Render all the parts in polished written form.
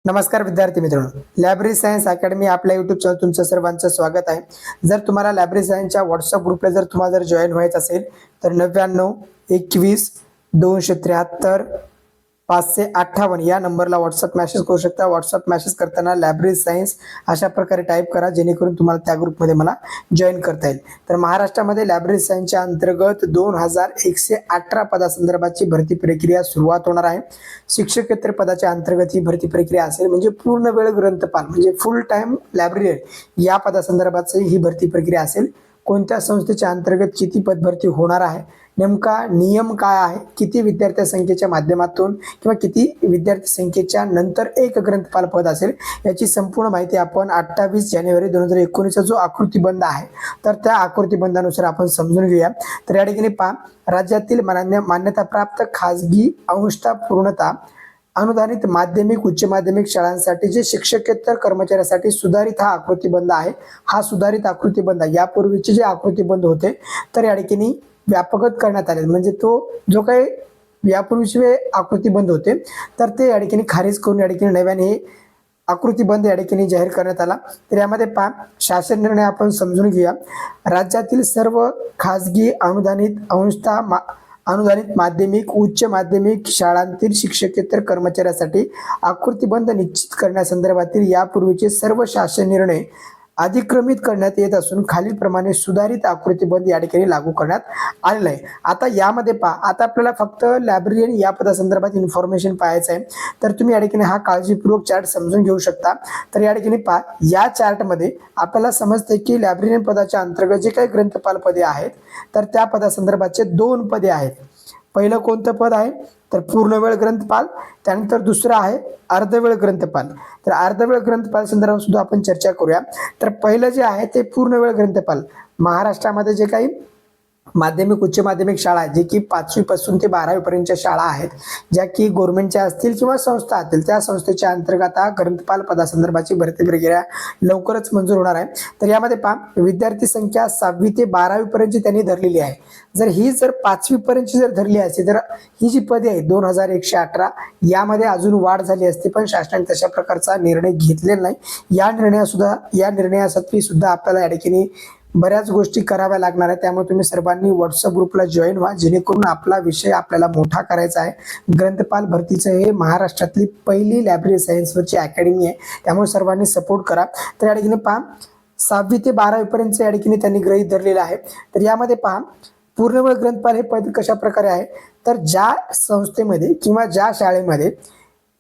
नमस्कार विद्यार्थी मित्रांनो, लायब्ररी सायन्स अकॅडमी आपल्या युट्यूब चॅनल तुमचं सर्वांचं स्वागत आहे. जर तुम्हाला लायब्ररी सायन्सच्या व्हॉट्सअप ग्रुपला जर तुम्हाला जॉईन व्हायचं असेल तर 99 21 273 558 या नंबरला व्हॉट्सअप मेसेज करू शकता. व्हॉट्सअप मेसेज करताना लायब्ररी सायन्स अशा प्रकारे टाईप करा जेणेकरून तुम्हाला त्या ग्रुपमध्ये मला जॉईन करता येईल. तर महाराष्ट्रामध्ये लायब्ररी सायन्सच्या अंतर्गत 2118 पदासंदर्भाची भरती प्रक्रिया सुरुवात होणार आहे. शिक्षकेतर पदाच्या अंतर्गत ही भरती प्रक्रिया असेल. म्हणजे पूर्ण वेळ ग्रंथपाल म्हणजे फुल टाइम लायब्ररीयन या पदासंदर्भाची ही भरती प्रक्रिया असेल. कोणत्या संस्थेच्या अंतर्गत किती पदभरती होणार आहे, नेमका नियम काय आहे, किती विद्यार्थी संख्येच्या माध्यमातून किंवा किती विद्यार्थी संख्येच्या नंतर एक ग्रंथपाल पद असेल याची संपूर्ण माहिती आपण 28 जानेवारी 2019 जो आकृतीबंध आहे तर त्या आकृतीबंधानुसार आपण समजून घेऊया. तर या ठिकाणी पहा, राज्यातील मान्यताप्राप्त खाजगी अंशतः पूर्णतः अनुदानित माध्यमिक उच्च माध्यमिक शाळांसाठी जे शिक्षकेतर कर्मचाऱ्यांसाठी सुधारित हा आकृतीबंध आहे. हा सुधारित आकृतीबंध यापूर्वीचे जे आकृतीबंध होते तर या ठिकाणी व्यापकत करण्यात आले. म्हणजे तो जो काही यापूर्वीचे आकृतीबंध होते तर ते या ठिकाणी खारिज करून या ठिकाणी नव्याने हे आकृतीबंध या ठिकाणी जाहीर करण्यात आला. तर यामध्ये पहा, शासन निर्णय आपण समजून घेऊया. राज्यातील सर्व खाजगी अनुदानित अंशतः अनुदानित माध्यमिक उच्च माध्यमिक शाळांतील शिक्षकेतर कर्मचाऱ्यांसाठी आकृतीबंध निश्चित करण्यासंदर्भातील यापूर्वीचे सर्व शासन निर्णय अधिक्रमित करण्यात येत असून खालीलप्रमाणे सुधारित आकृतीबंध या ठिकाणी लागू करण्यात आलेला आहे. आता यामध्ये पहा, आता आपल्याला फक्त लायब्ररीयन या पदासंदर्भात इन्फॉर्मेशन पाहायचं आहे. तर तुम्ही या ठिकाणी हा काळजीपूर्वक चार्ट समजून घेऊ शकता. तर या ठिकाणी पहा, या चार्टमध्ये आपल्याला समजते की लायब्ररीयन पदाच्या अंतर्गत जे काही ग्रंथपाल पदे आहेत तर त्या पदासंदर्भाचे 2 पदे आहेत. पहिलं कोणतं पद आहे तर पूर्णवेळ ग्रंथपाल, त्यानंतर दुसरं आहे अर्धवेळ ग्रंथपाल. तर अर्धवेळ ग्रंथपाल संदर्भात सुद्धा आपण चर्चा करूया. तर पहिलं जे आहे ते पूर्णवेळ ग्रंथपाल. महाराष्ट्रामध्ये जे काही माध्यमिक उच्च माध्यमिक शाळा आहेत, जे की 5वी पासून ते 12वी पर्यंतच्या शाळा आहेत, ज्या की गव्हर्नमेंटच्या असतील किंवा संस्था असतील, त्या संस्थेच्या अंतर्गत हा ग्रंथपाल पदासंदर्भाची भरती प्रक्रिया लवकरच मंजूर होणार आहे. तर यामध्ये पहा, विद्यार्थी संख्या 6वी ते 12वी पर्यंतची त्यांनी धरलेली आहे. जर 5वी पर्यंतची जर धरली असती तर ही जी पदे आहे 2118 यामध्ये अजून वाढ झाली असती, पण शासनाने तशा प्रकारचा निर्णय घेतलेला नाही. या निर्णयासाठी सुद्धा आपल्याला या ठिकाणी बऱ्याच गोष्टी कराव्या लागणार आहेत. त्यामुळे तुम्ही सर्वांनी व्हॉट्सअप ग्रुपला जॉईन व्हा जेणेकरून आपला विषय आपल्याला मोठा करायचा आहे. ग्रंथपाल भरतीचं हे महाराष्ट्रातली पहिली लायब्ररी सायन्सवरची अकॅडमी आहे, त्यामुळे सर्वांनी सपोर्ट करा. तर या ठिकाणी पहा, 6वी ते 12वी पर्यंत या ठिकाणी त्यांनी गृहीत धरलेलं आहे. तर यामध्ये पहा, पूर्णवेळ ग्रंथपाल हे पद कशा प्रकारे आहे तर ज्या संस्थेमध्ये किंवा ज्या शाळेमध्ये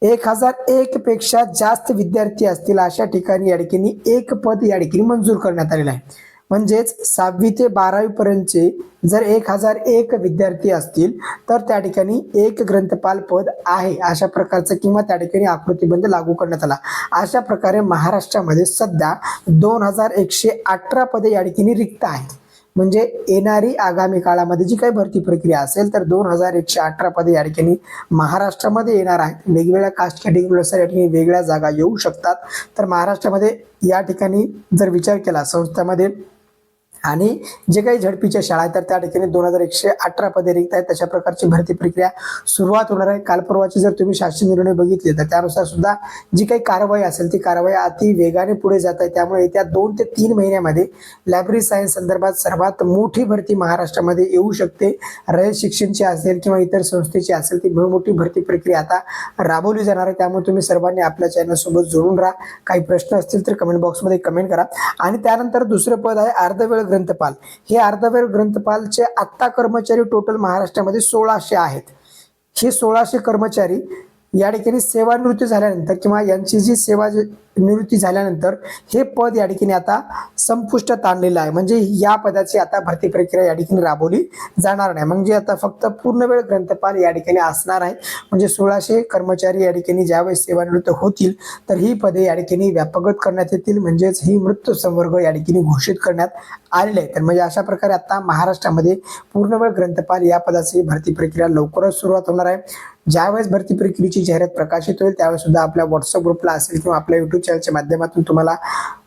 1001 पेक्षा जास्त विद्यार्थी असतील अशा ठिकाणी या ठिकाणी एक पद या ठिकाणी मंजूर करण्यात आलेलं आहे. म्हणजेच 6वी ते 12वी पर्यंतचे जर 1001 विद्यार्थी असतील तर त्या ठिकाणी एक ग्रंथपाल पद आहे अशा प्रकारचं किंवा त्या ठिकाणी आकृतीबंध लागू करण्यात आला. अशा प्रकारे महाराष्ट्रामध्ये सध्या 2118 पदे या ठिकाणी रिक्त आहेत. म्हणजे येणारी आगामी काळामध्ये जी काही भरती प्रक्रिया असेल तर 2118 पदे या ठिकाणी महाराष्ट्रामध्ये येणार आहेत. वेगवेगळ्या कास्ट कॅटेगरीनुसार या ठिकाणी वेगळ्या जागा येऊ शकतात. तर महाराष्ट्रामध्ये या ठिकाणी जर विचार केला संस्थांमध्ये आणि जे काही झडपीच्या शाळा आहेत तर त्या ठिकाणी 2118 पदे रिक्त आहेत. तशा प्रकारची भरती प्रक्रिया सुरुवात होणार आहे. काल परवाची जर तुम्ही शासन निर्णय बघितले तर त्यानुसार सुद्धा जी काही कारवाई असेल ती कारवाई अति वेगाने पुढे जात आहे. त्यामुळे येत्या 2 ते 3 महिन्यामध्ये लायब्ररी सायन्स संदर्भात सर्वात मोठी भरती महाराष्ट्रामध्ये येऊ शकते. रयत शिक्षणची असेल किंवा इतर संस्थेची असेल ती मोठी भरती प्रक्रिया आता राबवली जाणार आहे. त्यामुळे तुम्ही सर्वांनी आपल्या चॅनल सोबत जोडून राहा. काही प्रश्न असतील तर कमेंट बॉक्समध्ये कमेंट करा. आणि त्यानंतर दुसरं पद आहे अर्धवेळ ग्रंथपाल. हे अर्धवेळ ग्रंथपालचे आत्ता कर्मचारी टोटल महाराष्ट्रामध्ये 1600 आहेत. हे 1600 कर्मचारी या ठिकाणी सेवानिवृत्ती झाल्यानंतर किंवा यांची जी निवृत्ती झाल्यानंतर हे पद या ठिकाणी आता संपुष्टात आणलेलं आहे. म्हणजे या पदाची आता भरती प्रक्रिया या ठिकाणी राबवली जाणार नाही. म्हणजे आता फक्त पूर्णवेळ ग्रंथपाल या ठिकाणी असणार आहे. म्हणजे 1600 कर्मचारी या ठिकाणी ज्यावेळेस सेवानिवृत्त होतील तर ही पदे या ठिकाणी व्यापकत करण्यात येतील. म्हणजेच ही मृत्यू संवर्ग या ठिकाणी घोषित करण्यात आलेले आहे. तर म्हणजे अशा प्रकारे आता महाराष्ट्रामध्ये पूर्णवेळ ग्रंथपाल या पदाची भरती प्रक्रिया लवकरच सुरुवात होणार आहे. ज्यावेळेस भरती प्रक्रियेची जाहिरात प्रकाशित होईल त्यावेळेस सुद्धा आपल्या व्हॉट्सअप ग्रुपला असेल किंवा आपल्या युट्यूब चॅनलच्या माध्यमातून तुम्हाला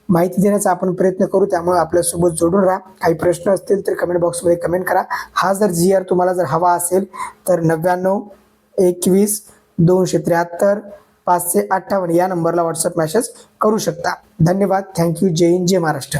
माहिती देण्याचा आपण प्रयत्न करू. त्यामुळे आपल्यासोबत जोडून राहा. काही प्रश्न असतील तर कमेंट बॉक्समध्ये कमेंट करा. हा जर GR तुम्हाला जर हवा असेल तर 99 21 273 558 या नंबरला व्हॉट्सअप मेसेज करू शकता. धन्यवाद. थँक्यू. जय हिंद, जय महाराष्ट्र.